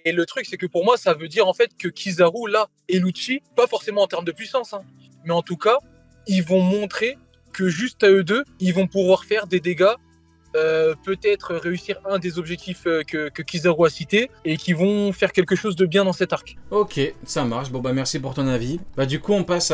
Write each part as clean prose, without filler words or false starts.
Et le truc, c'est que pour moi, ça veut dire en fait que Kizaru, là, et Lucci, pas forcément en termes de puissance, hein, mais en tout cas, ils vont montrer que juste à eux deux, ils vont pouvoir faire des dégâts, peut-être réussir un des objectifs que Kizaru a cité, et qui vont faire quelque chose de bien dans cet arc. Ok, ça marche. Bon bah merci pour ton avis. Bah du coup on passe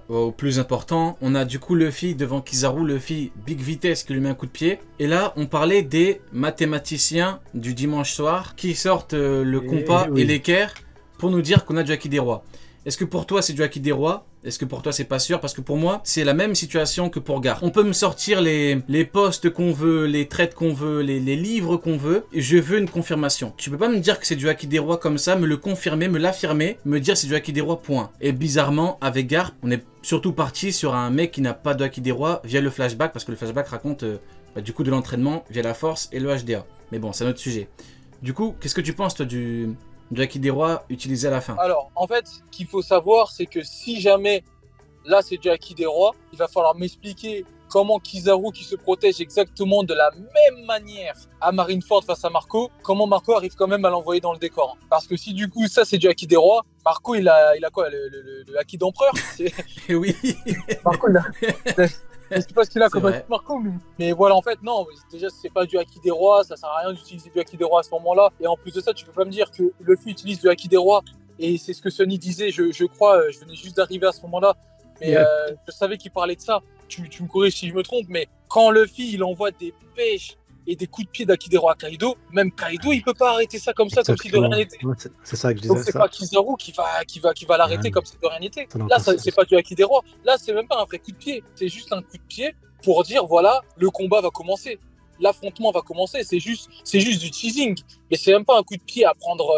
au plus important. On a du coup Luffy devant Kizaru, Luffy Big Vitesse qui lui met un coup de pied. Et là on parlait des mathématiciens du dimanche soir qui sortent le compas et l'équerre pour nous dire qu'on a du Haki des rois. Est-ce que pour toi c'est du Haki des rois? Est-ce que pour toi c'est pas sûr? Parce que pour moi c'est la même situation que pour Garp. On peut me sortir les posts qu'on veut, les traites qu'on veut, les livres qu'on veut. Et je veux une confirmation. Tu peux pas me dire que c'est du Haki des rois comme ça, me le confirmer, me l'affirmer, me dire c'est du Haki des rois point. Et bizarrement avec Garp on est surtout parti sur un mec qui n'a pas de Haki des rois via le flashback. Parce que le flashback raconte du coup de l'entraînement via la force et le HDA. Mais bon c'est un autre sujet. Du coup qu'est-ce que tu penses toi du Haki des rois utilisé à la fin? Alors, en fait, ce qu'il faut savoir, c'est que si jamais, là, c'est du Haki des rois, il va falloir m'expliquer comment Kizaru, qui se protège exactement de la même manière à Marineford face à Marco, comment Marco arrive quand même à l'envoyer dans le décor. Parce que si du coup, ça, c'est du Haki des rois, Marco, il a quoi, le Haki d'empereur? Et oui. Marco, il a... Je sais pas ce qu'il a comme Haki Marco, mais voilà, en fait, non, déjà, c'est pas du Haki des rois, ça sert à rien d'utiliser du Haki des rois à ce moment-là. Et en plus de ça, tu peux pas me dire que Luffy utilise du Haki des rois, et c'est ce que Sonny disait, je crois, je venais juste d'arriver à ce moment-là, mais je savais qu'il parlait de ça. Tu me corriges si je me trompe, mais quand Luffy, il envoie des pêches et des coups de pied d'Haki des rois à Kaido, même Kaido, il peut pas arrêter ça comme ça, comme si de rien n'était. C'est ça que je disais. Donc c'est pas Kizaru qui va l'arrêter comme si de rien n'était. Là, c'est pas du Haki des rois. Là, c'est même pas un vrai coup de pied. C'est juste un coup de pied pour dire, voilà, le combat va commencer. L'affrontement va commencer. C'est juste du teasing. Mais c'est même pas un coup de pied à prendre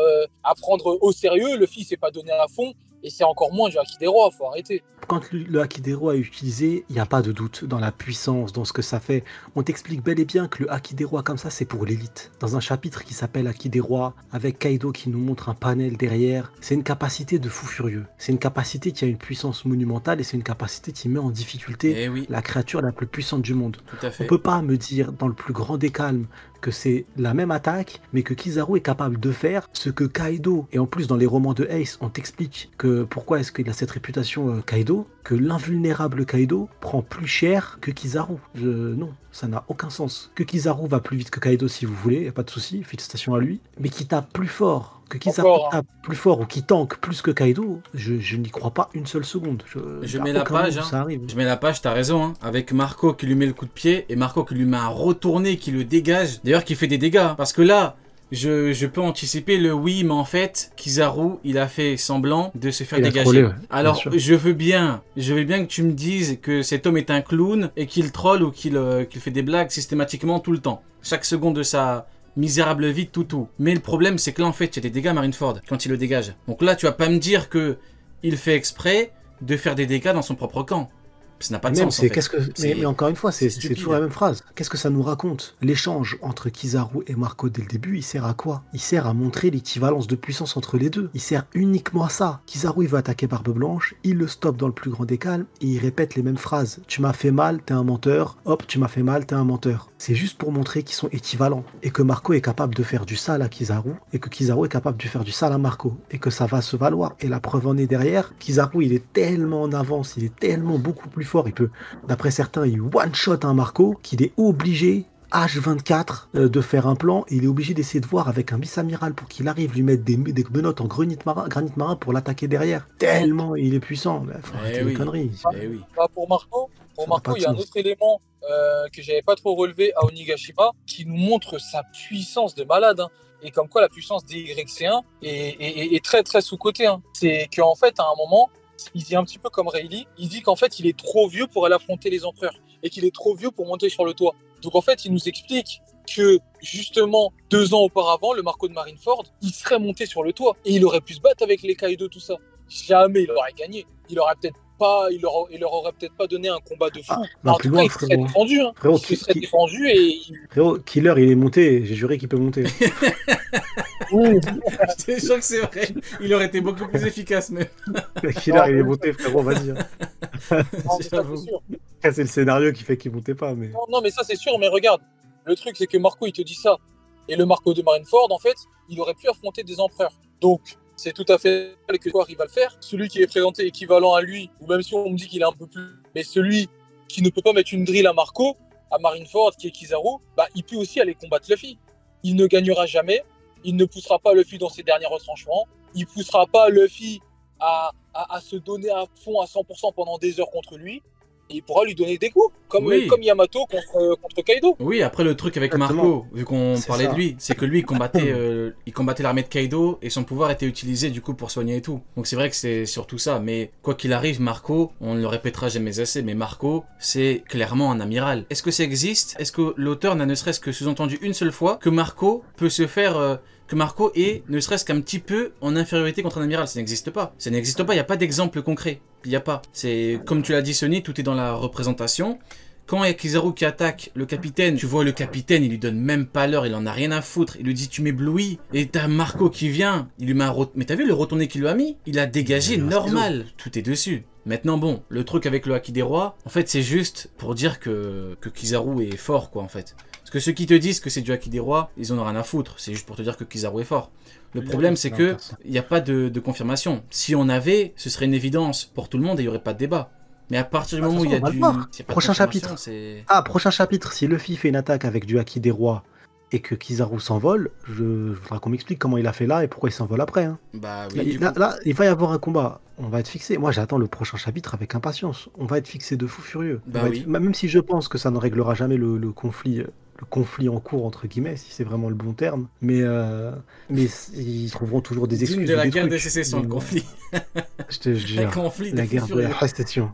au sérieux. Le fils s'est pas donné à fond. Et c'est encore moins du Haki des rois, faut arrêter. Quand le Haki des rois est utilisé, il n'y a pas de doute dans la puissance, dans ce que ça fait. On t'explique bel et bien que le Haki des rois comme ça, c'est pour l'élite. Dans un chapitre qui s'appelle Haki des rois, avec Kaido qui nous montre un panel derrière, c'est une capacité de fou furieux. C'est une capacité qui a une puissance monumentale et c'est une capacité qui met en difficulté la créature la plus puissante du monde. Tout à fait. On peut pas me dire dans le plus grand des calmes que c'est la même attaque, mais que Kizaru est capable de faire ce que Kaido, et en plus dans les romans de Ace, on t'explique que pourquoi est-ce qu'il a cette réputation Kaido, que l'invulnérable Kaido prend plus cher que Kizaru. Non, ça n'a aucun sens. Que Kizaru va plus vite que Kaido si vous voulez, y a pas de souci, félicitations à lui, mais qui tape plus fort. Que Kizaru tape plus fort ou qui tank plus que Kaido, je n'y crois pas une seule seconde. Je mets la page, je mets la page, t'as raison, hein, avec Marco qui lui met le coup de pied et Marco qui lui met un retourné qui le dégage. D'ailleurs, qui fait des dégâts, parce que là, je peux anticiper le oui, mais en fait, Kizaru, il a fait semblant de se faire dégager. Trollé, alors, je veux bien que tu me dises que cet homme est un clown et qu'il troll ou qu'il fait des blagues systématiquement tout le temps. Chaque seconde de sa misérable vie toutou. Mais le problème, c'est que là, en fait, il y a des dégâts Marineford quand il le dégage. Donc là, tu vas pas me dire que il fait exprès de faire des dégâts dans son propre camp. Ça n'a pas de sens. En fait. Mais encore une fois, c'est toujours la même phrase. Qu'est-ce que ça nous raconte? L'échange entre Kizaru et Marco dès le début, il sert à quoi? Il sert à montrer l'équivalence de puissance entre les deux. Il sert uniquement à ça. Kizaru, il veut attaquer Barbe Blanche, il le stoppe dans le plus grand des calmes et il répète les mêmes phrases. Tu m'as fait mal, t'es un menteur. Hop, tu m'as fait mal, t'es un menteur. C'est juste pour montrer qu'ils sont équivalents et que Marco est capable de faire du sale à Kizaru et que Kizaru est capable de faire du sale à Marco et que ça va se valoir. Et la preuve en est derrière. Kizaru, il est tellement en avance, il est tellement beaucoup plus fort. Il peut, d'après certains, il one-shot un Marco qu'il est obligé, H24, de faire un plan. Et il est obligé d'essayer de voir avec un vice-amiral pour qu'il arrive lui mettre des menottes en granit marin pour l'attaquer derrière. Tellement il est puissant. Faut arrêter les conneries. Pour Marco, il y a un autre élément que j'avais pas trop relevé à Onigashima qui nous montre sa puissance de malade. Hein. Et comme quoi la puissance des YC1 est très très sous-cotée. Hein. C'est qu'en fait, à un moment, il dit un petit peu comme Rayleigh, il dit qu'en fait, il est trop vieux pour aller affronter les empereurs et qu'il est trop vieux pour monter sur le toit. Donc en fait, il nous explique que justement, 2 ans auparavant, le Marco de Marineford, il serait monté sur le toit et il aurait pu se battre avec les Kaido, tout ça. Jamais il aurait gagné. Il leur aurait peut-être pas donné un combat de fou. En tout cas, il serait défendu. Hein. Frérot, il serait défendu et... Frérot, Killer, il est monté. J'ai juré qu'il peut monter. Je suis sûr que c'est vrai. Il aurait été beaucoup plus efficace, mais... Killer, il est monté, frérot, vas-y. C'est le scénario qui fait qu'il montait pas. Mais... Non, mais ça, c'est sûr. Mais regarde, le truc, c'est que Marco, il te dit ça. Et le Marco de Marineford, en fait, il aurait pu affronter des empereurs. Donc, c'est tout à fait que quoi arrive à le faire. Celui qui est présenté équivalent à lui, ou même si on me dit qu'il est un peu plus, mais celui qui ne peut pas mettre une drill à Marco, à Marineford, qui est Kizaru, bah, il peut aussi aller combattre Luffy. Il ne gagnera jamais, il ne poussera pas Luffy dans ses derniers retranchements, il poussera pas Luffy à se donner à fond à 100% pendant des heures contre lui. Et il pourra lui donner des coups, comme Yamato contre Kaido. Oui, après le truc avec Marco, vu qu'on parlait de lui, c'est que lui il combattait l'armée de Kaido et son pouvoir était utilisé du coup pour soigner et tout. Donc c'est vrai que c'est surtout ça, mais quoi qu'il arrive, Marco, on ne le répétera jamais assez, mais Marco, c'est clairement un amiral. Est-ce que ça existe? Est-ce que l'auteur n'a ne serait-ce que sous-entendu une seule fois que Marco peut se faire... que Marco est ne serait-ce qu'un petit peu en infériorité contre un amiral? Ça n'existe pas. Ça n'existe pas, il n'y a pas d'exemple concret. Il n'y a pas. C'est comme tu l'as dit, Sony, tout est dans la représentation. Quand il y a Kizaru qui attaque le capitaine, tu vois le capitaine, il lui donne même pas l'heure, il en a rien à foutre. Il lui dit tu m'éblouis. Et t'as Marco qui vient, il lui met un mais t'as vu le retourné qu'il lui a mis? Il a dégagé normal. Tout est dessus. Maintenant bon, le truc avec le Haki des Rois, en fait c'est juste pour dire que Kizaru est fort quoi en fait. Parce que ceux qui te disent que c'est du Haki des Rois, ils en ont rien à foutre. C'est juste pour te dire que Kizaru est fort. Le problème, c'est que il n'y a pas de confirmation. Si on avait, ce serait une évidence pour tout le monde et il n'y aurait pas de débat. Mais à partir du moment où il y a du... Prochain chapitre. Prochain chapitre. Si Luffy fait une attaque avec du Haki des Rois et que Kizaru s'envole, je voudrais qu'on m'explique comment il a fait là et pourquoi il s'envole après. Hein. Bah oui. Là, il va y avoir un combat. On va être fixé. Moi, j'attends le prochain chapitre avec impatience. On va être fixé de fou furieux. Bah oui. Même si je pense que ça ne réglera jamais le conflit en cours, entre guillemets, si c'est vraiment le bon terme. Mais ils trouveront toujours des excuses. De la guerre de sécession, le conflit. Je te jure. La guerre de sécession.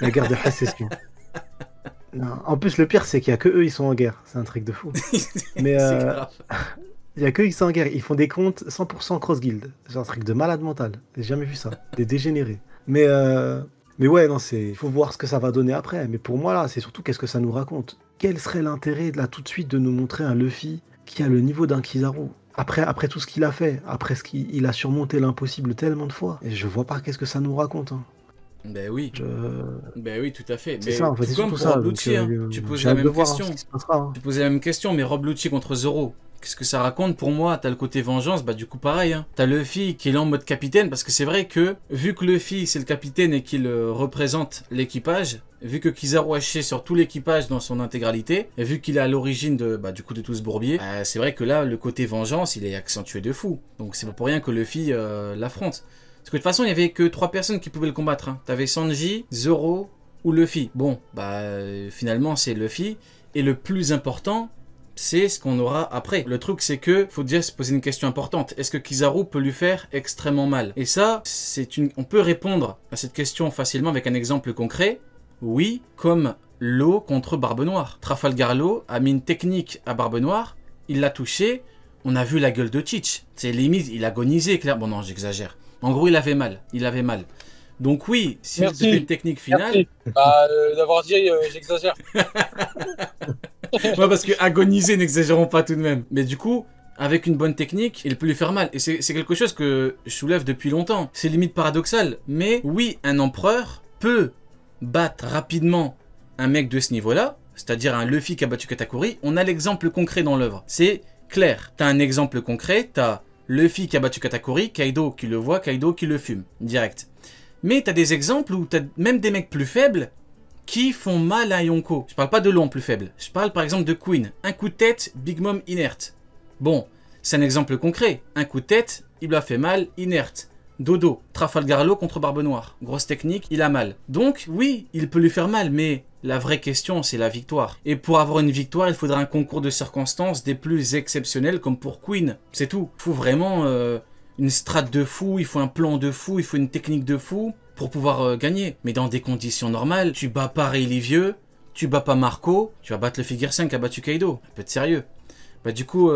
La guerre de sécession. Non. En plus, le pire, c'est qu'il n'y a que eux, ils sont en guerre. C'est un truc de fou. Mais il n'y a que eux qui sont en guerre. Ils font des comptes 100% cross-guild. C'est un truc de malade mental. J'ai jamais vu ça. Des dégénérés. Mais ouais, non, il faut voir ce que ça va donner après. Mais pour moi, là, c'est surtout qu'est-ce que ça nous raconte. Quel serait l'intérêt, là, tout de suite, de nous montrer un Luffy qui a le niveau d'un Kizaru après tout ce qu'il a fait, après ce qu'il a surmonté l'impossible tellement de fois. Et je vois pas qu'est-ce que ça nous raconte. Hein. Ben oui. Ben oui, tout à fait. C'est ça, en fait, c'est comme tout pour ça. Rob Lucci, tu posais la même question. Hein. Tu posais la même question, mais Rob Lucci contre Zoro. Qu'est-ce que ça raconte? Pour moi, t'as le côté vengeance, bah du coup pareil. Hein. T'as Luffy qui est là en mode capitaine, parce que c'est vrai que, vu que Luffy c'est le capitaine et qu'il représente l'équipage, vu que Kizaru a chié sur tout l'équipage dans son intégralité, et vu qu'il est à l'origine de tout ce bourbier, c'est vrai que là, le côté vengeance, il est accentué de fou. Donc c'est pas pour rien que Luffy l'affronte. Parce que de toute façon, il n'y avait que 3 personnes qui pouvaient le combattre. Hein. T'avais Sanji, Zoro ou Luffy. Bon, finalement, c'est Luffy. Et le plus important, c'est ce qu'on aura après. Le truc, c'est que faut déjà se poser une question importante. Est-ce que Kizaru peut lui faire extrêmement mal? Et ça, on peut répondre à cette question facilement avec un exemple concret. Oui, comme Law contre Barbe Noire. Trafalgar Law a mis une technique à Barbe Noire. Il l'a touché. On a vu la gueule de Teach. C'est limite, il agonisait, clair. Bon, non, j'exagère. En gros, il avait mal. Donc oui, si je fais une technique finale... D'avoir dit j'exagère. Ouais, parce que agoniser, n'exagérons pas tout de même. Mais du coup, avec une bonne technique, il peut lui faire mal. Et c'est quelque chose que je soulève depuis longtemps. C'est limite paradoxal. Mais oui, un empereur peut battre rapidement un mec de ce niveau-là, c'est-à-dire un Luffy qui a battu Katakuri. On a l'exemple concret dans l'œuvre. C'est clair. T'as un exemple concret, t'as Luffy qui a battu Katakuri, Kaido qui le voit, Kaido qui le fume, direct. Mais t'as des exemples où t'as même des mecs plus faibles qui font mal à Yonko. Je parle pas de Law plus faible. Je parle par exemple de Queen. Un coup de tête, Big Mom inerte. Bon, c'est un exemple concret. Un coup de tête, il lui a fait mal, inerte. Dodo, Trafalgar Law contre Barbe Noire. Grosse technique, il a mal. Donc oui, il peut lui faire mal, mais la vraie question, c'est la victoire. Et pour avoir une victoire, il faudra un concours de circonstances des plus exceptionnels comme pour Queen. C'est tout. Il faut vraiment une strat de fou, il faut un plan de fou, il faut une technique de fou pour pouvoir gagner. Mais dans des conditions normales, tu bats pas Rayleigh Vieux, tu bats pas Marco, tu vas battre le Figure 5 qui a battu Kaido. Un peu de sérieux. Bah du coup,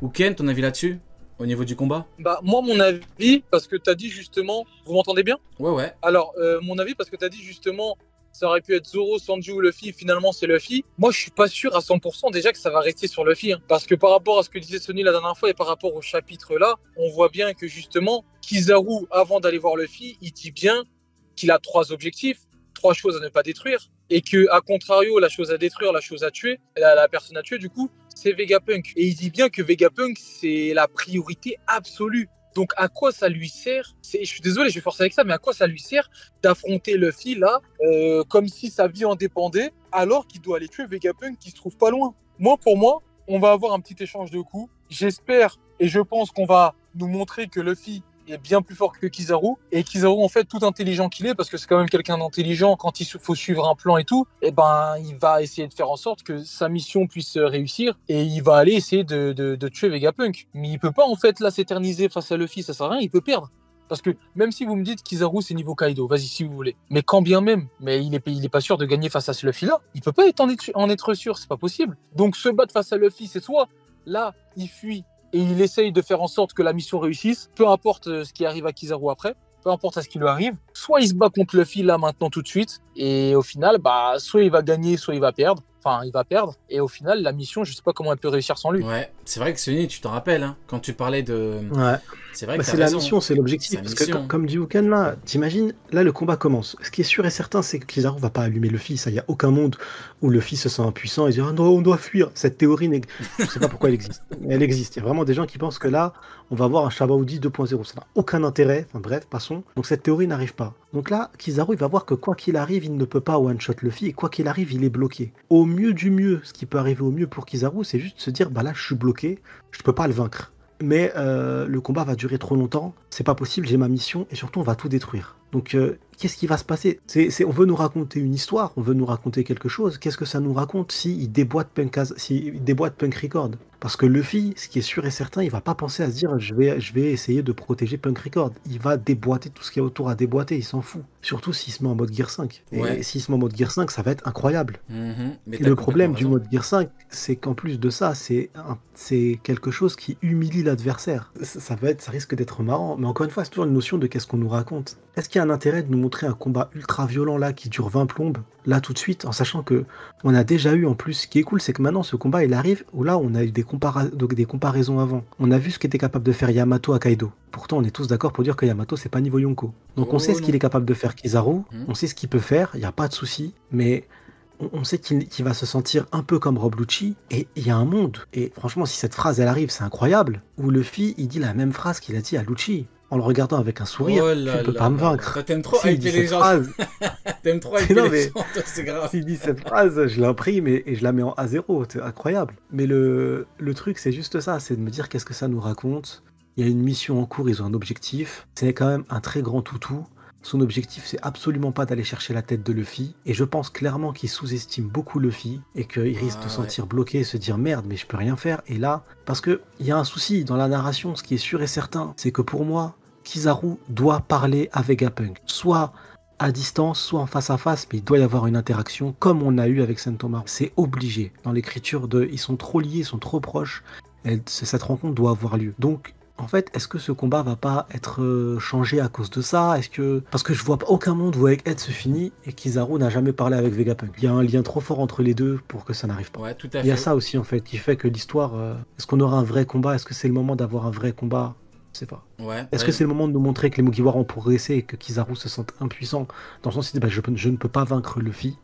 Uken, ton avis là-dessus? Au niveau du combat? Bah moi mon avis, parce que t'as dit justement... Vous m'entendez bien? Ouais. Alors, mon avis, parce que t'as dit justement... Ça aurait pu être Zoro, Sanji ou Luffy, finalement c'est Luffy. Moi je suis pas sûr à 100% déjà que ça va rester sur Luffy. Hein. Parce que par rapport à ce que disait Sony la dernière fois et par rapport au chapitre là, on voit bien que justement, Kizaru, avant d'aller voir Luffy, il dit bien qu'il a 3 objectifs, 3 choses à ne pas détruire. Et que, à contrario, la chose à détruire, la chose à tuer, la personne à tuer du coup, c'est Vegapunk. Et il dit bien que Vegapunk, c'est la priorité absolue. Donc, à quoi ça lui sert? Je suis désolé, je vais forcer avec ça, mais à quoi ça lui sert d'affronter Luffy là, comme si sa vie en dépendait, alors qu'il doit aller tuer Vegapunk qui se trouve pas loin? Pour moi, on va avoir un petit échange de coups. J'espère et je pense qu'on va nous montrer que Luffy est bien plus fort que Kizaru. Et Kizaru, en fait, tout intelligent qu'il est, parce que c'est quand même quelqu'un d'intelligent, quand il faut suivre un plan et tout, et ben, il va essayer de faire en sorte que sa mission puisse réussir, et il va aller essayer de tuer Vegapunk. Mais il peut pas, en fait, là, s'éterniser face à Luffy, ça sert à rien, il peut perdre. Parce que même si vous me dites Kizaru c'est niveau Kaido, vas-y si vous voulez. Mais quand bien même, mais il est pas sûr de gagner face à ce Luffy là, il peut pas en être sûr, c'est pas possible. Donc se battre face à Luffy, c'est soit là, il fuit et il essaye de faire en sorte que la mission réussisse, peu importe ce qui arrive à Kizaru après, peu importe à ce qui lui arrive, soit il se bat contre Luffy là maintenant tout de suite, et au final, bah, soit il va gagner, soit il va perdre. Enfin, il va perdre, et au final, la mission, je sais pas comment elle peut réussir sans lui. Ouais, c'est vrai que Sony, tu t'en rappelles, hein, quand tu parlais de... Ouais. C'est vrai que c'est la mission, c'est l'objectif. Parce que comme dit Wuken là, t'imagines, là le combat commence. Ce qui est sûr et certain, c'est que Kizaru va pas allumer Luffy. Ça, y a aucun monde où Luffy se sent impuissant et dit ah non, on doit fuir. Cette théorie, je sais pas pourquoi elle existe. Mais elle existe. Il y a vraiment des gens qui pensent que là, on va avoir un Shabaudi 2.0. Ça n'a aucun intérêt. Enfin bref, passons. Donc cette théorie n'arrive pas. Donc là, Kizaru, il va voir que quoi qu'il arrive, il ne peut pas one-shot Luffy. Et quoi qu'il arrive, il est bloqué. Au mieux du mieux, ce qui peut arriver au mieux pour Kizaru, c'est juste se dire bah là, je suis bloqué, je peux pas le vaincre. Mais le combat va durer trop longtemps, c'est pas possible, j'ai ma mission, et surtout on va tout détruire. Donc qu'est-ce qui va se passer? On veut nous raconter une histoire, on veut nous raconter quelque chose, qu'est-ce que ça nous raconte s'il déboîte Punk Record? Parce que Luffy, ce qui est sûr et certain, il va pas penser à se dire je vais essayer de protéger Punk Record. Il va déboîter tout ce qui est autour à déboîter, il s'en fout. Surtout s'il se met en mode Gear 5. Et s'il se met en mode Gear 5, ça va être incroyable. Et le problème du mode Gear 5, c'est qu'en plus de ça, c'est quelque chose qui humilie l'adversaire. Ça risque d'être marrant, mais encore une fois, c'est toujours une notion de qu'est-ce qu'on nous raconte. Est-ce qu'il y a un intérêt de nous montrer un combat ultra violent là, qui dure 20 plombes, là tout de suite, en sachant que on a déjà eu en plus, ce qui est cool, c'est que maintenant ce combat il arrive, où là on a eu des comparaisons avant. On a vu ce qu'était capable de faire Yamato à Kaido. Pourtant on est tous d'accord pour dire que Yamato c'est pas niveau Yonko. Donc on sait ce qu'il est capable de faire Kizaru, on sait ce qu'il peut faire, il n'y a pas de souci, mais on sait qu'il va se sentir un peu comme Rob Lucci, et il y a un monde, et franchement si cette phrase elle arrive, c'est incroyable, où Luffy il dit la même phrase qu'il a dit à Lucci. En le regardant avec un sourire, tu ne peux pas me vaincre. T'aimes trop hyper les gens. T'aimes trop hyper les gens, c'est grave. S'il dit cette phrase, je l'imprime et je la mets en A0, c'est incroyable. Mais le truc, c'est juste ça, c'est de me dire qu'est-ce que ça nous raconte. Il y a une mission en cours, ils ont un objectif. C'est quand même un très grand toutou. Son objectif, c'est absolument pas d'aller chercher la tête de Luffy. Et je pense clairement qu'il sous-estime beaucoup Luffy et qu'il risque de se sentir bloqué et se dire merde, mais je peux rien faire. Et là, parce qu'il y a un souci dans la narration, ce qui est sûr et certain, c'est que pour moi, Kizaru doit parler à Vegapunk, soit à distance, soit en face à face, mais il doit y avoir une interaction comme on a eu avec Sentomaru. C'est obligé. Dans l'écriture ils sont trop liés, ils sont trop proches, cette rencontre doit avoir lieu. Donc, en fait, est-ce que ce combat va pas être changé à cause de ça? Parce que je vois aucun monde où avec Ed se finit et Kizaru n'a jamais parlé avec Vegapunk. Il y a un lien trop fort entre les deux pour que ça n'arrive pas. Ouais, tout à fait. Il y a ça aussi en fait qui fait que l'histoire. Est-ce qu'on aura un vrai combat? Est-ce que c'est le moment d'avoir un vrai combat? Je sais pas. Est-ce que c'est le moment de nous montrer que les Mugiwara ont progressé et que Kizaru se sent impuissant dans le sens où je ne peux pas vaincre Luffy?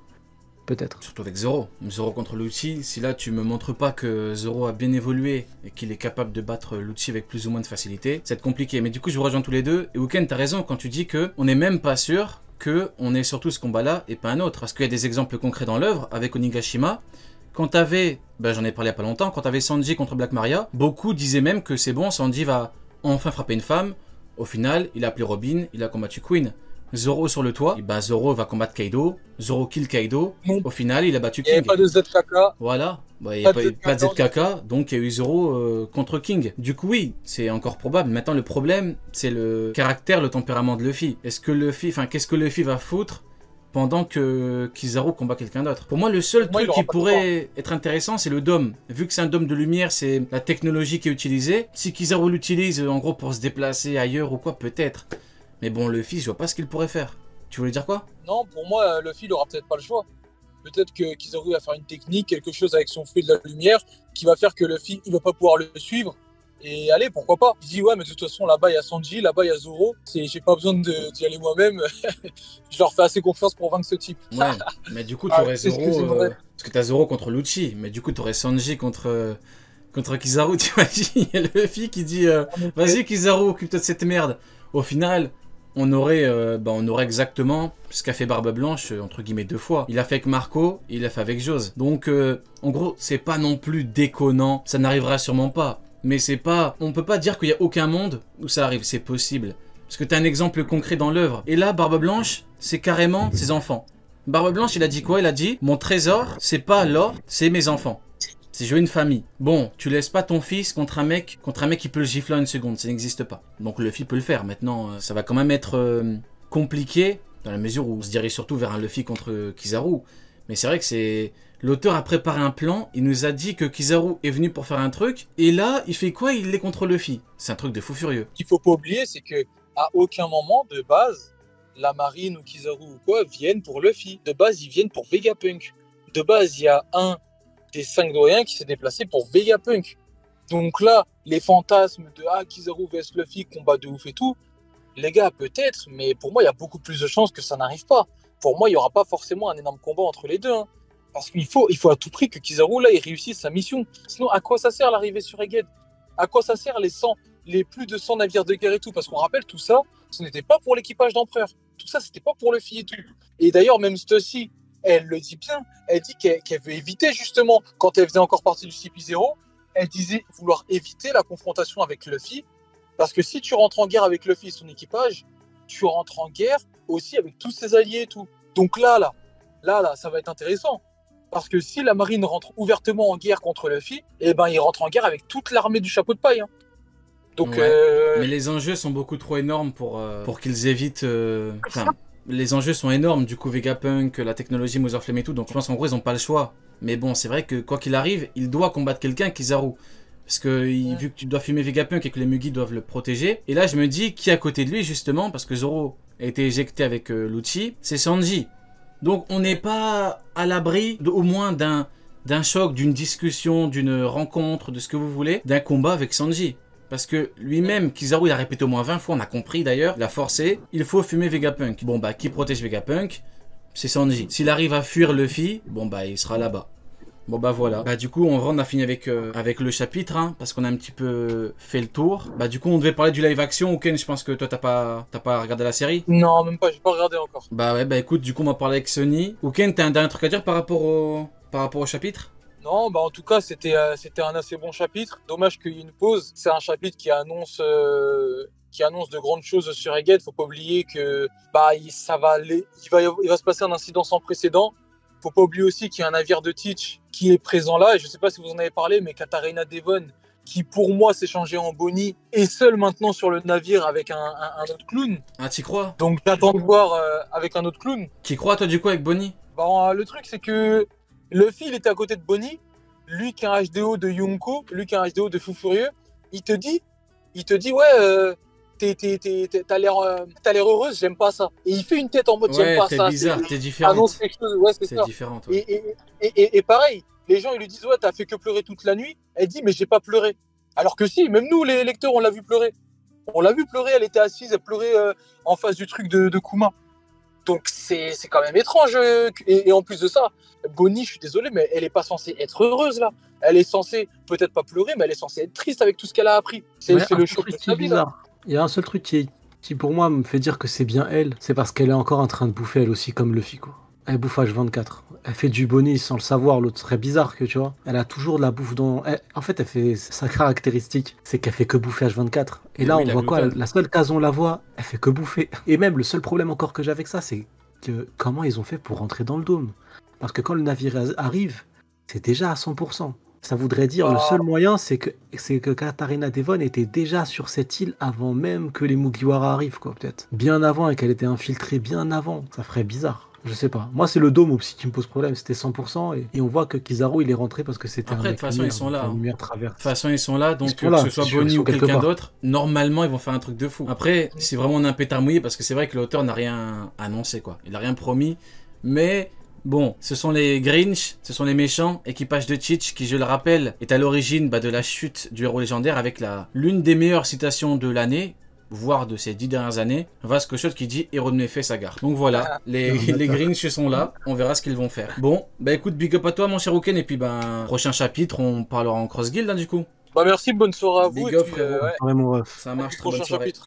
Peut-être. Surtout avec Zoro. Zoro contre Lucci, si là tu me montres pas que Zoro a bien évolué et qu'il est capable de battre Lucci avec plus ou moins de facilité, c'est compliqué. Mais du coup je vous rejoins tous les deux. Et Wuken, t'as raison quand tu dis que on n'est même pas sûr qu'on ait surtout ce combat-là et pas un autre. Parce qu'il y a des exemples concrets dans l'œuvre avec Onigashima. Quand t'avais, j'en ai parlé il y a pas longtemps, quand t'avais Sanji contre Black Maria, beaucoup disaient même que c'est bon, Sanji va enfin frapper une femme. Au final, il a appelé Robin, il a combattu Queen. Zoro sur le toit, et ben Zoro va combattre Kaido. Zoro kill Kaido. Au final, il a battu King. Il n'y avait pas de ZKK. Voilà. Il n'y a pas de ZKK, donc il y a eu Zoro contre King. Du coup, oui, c'est encore probable. Maintenant, le problème, c'est le caractère, le tempérament de Luffy. Qu'est-ce que Luffy va foutre pendant que Kizaru combat quelqu'un d'autre? Pour moi, le seul truc qui pourrait être intéressant, c'est le dôme. Vu que c'est un dôme de lumière, c'est la technologie qui est utilisée. Si Kizaru l'utilise, en gros, pour se déplacer ailleurs ou quoi, peut-être. Mais bon, Luffy, je vois pas ce qu'il pourrait faire. Tu voulais dire quoi? Non, pour moi, Luffy, il aura peut-être pas le choix. Peut-être que Kizaru va faire une technique, quelque chose avec son fruit de la lumière, qui va faire que Luffy, il va pas pouvoir le suivre. Et allez, pourquoi pas. Il dit ouais, mais de toute façon, là-bas, il y a Sanji, là-bas, il y a Zoro. J'ai pas besoin d'y aller moi-même. Je leur fais assez confiance pour vaincre ce type. Ouais, mais du coup, t'aurais Zoro... parce que t'as Zoro contre Lucci, mais du coup, t'aurais Sanji contre Kizaru, t'imagines. Il y a Luffy qui dit vas-y Kizaru, occupe-toi de cette merde. Au final, on aurait exactement ce qu'a fait Barbe Blanche, entre guillemets, 2 fois. Il a fait avec Marco, il a fait avec Jose. Donc, en gros, c'est pas non plus déconnant. Ça n'arrivera sûrement pas. Mais c'est pas... On peut pas dire qu'il y a aucun monde où ça arrive. C'est possible. Parce que t'as un exemple concret dans l'œuvre. Et là, Barbe Blanche, c'est carrément ses enfants. Barbe Blanche, il a dit quoi? Il a dit mon trésor, c'est pas l'or, c'est mes enfants. C'est jouer une famille. Bon, tu laisses pas ton fils contre un mec qui peut le gifler en une seconde, ça n'existe pas. Donc Luffy peut le faire. Maintenant, ça va quand même être compliqué, dans la mesure où on se dirige surtout vers un Luffy contre Kizaru. Mais c'est vrai que c'est... L'auteur a préparé un plan, il nous a dit que Kizaru est venu pour faire un truc, et là, il fait quoi? Il est contre Luffy. C'est un truc de fou furieux. Ce qu'il faut pas oublier, c'est que à aucun moment, de base, la marine ou Kizaru ou quoi viennent pour Luffy. De base, ils viennent pour Vegapunk. De base, il y a un des 5 doyens qui s'est déplacé pour Vegapunk. Donc là, les fantasmes de Kizaru vs Luffy, combat de ouf et tout, les gars, peut-être, mais pour moi, il y a beaucoup plus de chances que ça n'arrive pas. Pour moi, il n'y aura pas forcément un énorme combat entre les deux. Parce qu'il faut à tout prix que Kizaru, là, il réussisse sa mission. Sinon, à quoi ça sert l'arrivée sur Egghead? À quoi ça sert les plus de 100 navires de guerre et tout? Parce qu'on rappelle, tout ça, ce n'était pas pour l'équipage d'Empereur. Tout ça, c'était pas pour Luffy et tout. Et d'ailleurs, même Stussy, elle le dit bien, elle dit qu'elle veut éviter, justement, quand elle faisait encore partie du CP0, elle disait vouloir éviter la confrontation avec Luffy. Parce que si tu rentres en guerre avec Luffy et son équipage, tu rentres en guerre aussi avec tous ses alliés et tout. Donc là, ça va être intéressant. Parce que si la marine rentre ouvertement en guerre contre Luffy, eh ben, il rentre en guerre avec toute l'armée du chapeau de paille. Donc, ouais. Mais les enjeux sont beaucoup trop énormes pour qu'ils évitent... les enjeux sont énormes, du coup Vegapunk, la technologie Mother Flame et tout, donc je pense qu'en gros ils n'ont pas le choix. Mais bon, c'est vrai que quoi qu'il arrive, il doit combattre quelqu'un, Kizaru. Parce que vu que tu dois fumer Vegapunk et que les Mugi doivent le protéger, et là je me dis qui est à côté de lui justement, parce que Zoro a été éjecté avec Lucci, c'est Sanji. Donc on n'est pas à l'abri au moins d'un choc, d'une discussion, d'une rencontre, de ce que vous voulez, d'un combat avec Sanji. Parce que lui-même, Kizaru, il a répété au moins 20 fois, on a compris d'ailleurs, il a forcé, il faut fumer Vegapunk. Bon bah, qui protège Vegapunk? C'est Sanji. S'il arrive à fuir Luffy, bon bah, il sera là-bas. Bon bah voilà. Bah du coup, on a fini avec le chapitre, hein, parce qu'on a un petit peu fait le tour. Bah du coup, on devait parler du live action. Ken, je pense que toi, t'as pas regardé la série? Non, même pas, j'ai pas regardé encore. Bah ouais, bah écoute, du coup, on va parler avec Sony. Ken, t'as un dernier truc à dire par rapport au chapitre? Non, bah en tout cas, c'était un assez bon chapitre. Dommage qu'il y ait une pause. C'est un chapitre qui annonce de grandes choses sur Egghead. Faut pas oublier que bah il va se passer un incident sans précédent. Faut pas oublier aussi qu'il y a un navire de Teach qui est présent là. Et je sais pas si vous en avez parlé, mais Katarina Devon, qui pour moi s'est changé en Bonnie, est seule maintenant sur le navire avec un autre clown. Ah, t'y crois? Donc j'attends de voir avec un autre clown. T'y crois toi du coup avec Bonnie? Bah le truc c'est que Luffy, il était à côté de Bonnie, lui qui a un HDO de Yonko, lui qui a un HDO de Fou Furieux, il te dit ouais, t'as l'air heureuse, j'aime pas ça. Et il fait une tête en mode j'aime pas ça. Ouais, t'es bizarre, t'es différente. Annonce quelque chose, ouais, c'est ça. Différente, ouais. Et pareil, les gens ils lui disent ouais, t'as fait que pleurer toute la nuit. Elle dit mais j'ai pas pleuré. Alors que si, même nous les lecteurs, on l'a vu pleurer. On l'a vu pleurer, elle était assise, elle pleurait en face du truc de Kuma. Donc c'est quand même étrange. Et en plus de ça, Bonnie, je suis désolé, mais elle est pas censée être heureuse là. Elle est censée peut-être pas pleurer, mais elle est censée être triste avec tout ce qu'elle a appris. C'est le choc de sa vie là. Il y a un seul truc qui pour moi me fait dire que c'est bien elle, c'est parce qu'elle est encore en train de bouffer elle aussi comme Luffy quoi. Elle bouffe H24. Elle fait du Bonnie sans le savoir, l'autre serait bizarre que tu vois. Elle a toujours de la bouffe dans... En fait, elle fait sa caractéristique, c'est qu'elle fait que bouffer H24. Et là, on voit quoi? La seule case on la voit, elle fait que bouffer. Et même, le seul problème encore que j'ai avec ça, c'est que comment ils ont fait pour rentrer dans le dôme? Parce que quand le navire arrive, c'est déjà à 100%. Ça voudrait dire, le seul moyen, c'est que Katarina Devon était déjà sur cette île avant même que les Mugiwara arrivent, quoi, peut-être. Bien avant, et qu'elle était infiltrée bien avant. Ça ferait bizarre. Je sais pas. Moi, c'est le dôme aussi qui me pose problème. C'était 100%. Et on voit que Kizaru, il est rentré parce que c'était Après, de toute façon, ils sont là. La lumière traverse. De toute façon, ils sont là. Donc, que ce soit Bonnie ou quelqu'un d'autre, normalement, ils vont faire un truc de fou. Après, c'est vraiment un pétard mouillé parce que c'est vrai que l'auteur n'a rien annoncé, quoi. Il n'a rien promis. Mais Bon, ce sont les Grinch, ce sont les méchants, équipage de Cheech qui, je le rappelle, est à l'origine de la chute du héros légendaire avec l'une des meilleures citations de l'année, voire de ces 10 dernières années, Vasco Shot qui dit héros de méfait s'agare. Donc voilà, les Grinch sont là, on verra ce qu'ils vont faire. Bon, bah écoute, big up à toi mon cher Ouken, et puis ben, prochain chapitre, on parlera en cross guild hein, du coup. Bah merci, bonne soirée à vous. Big up frérot. Ouais, mon ref. Ça marche, très bonne Prochain soirée. chapitre.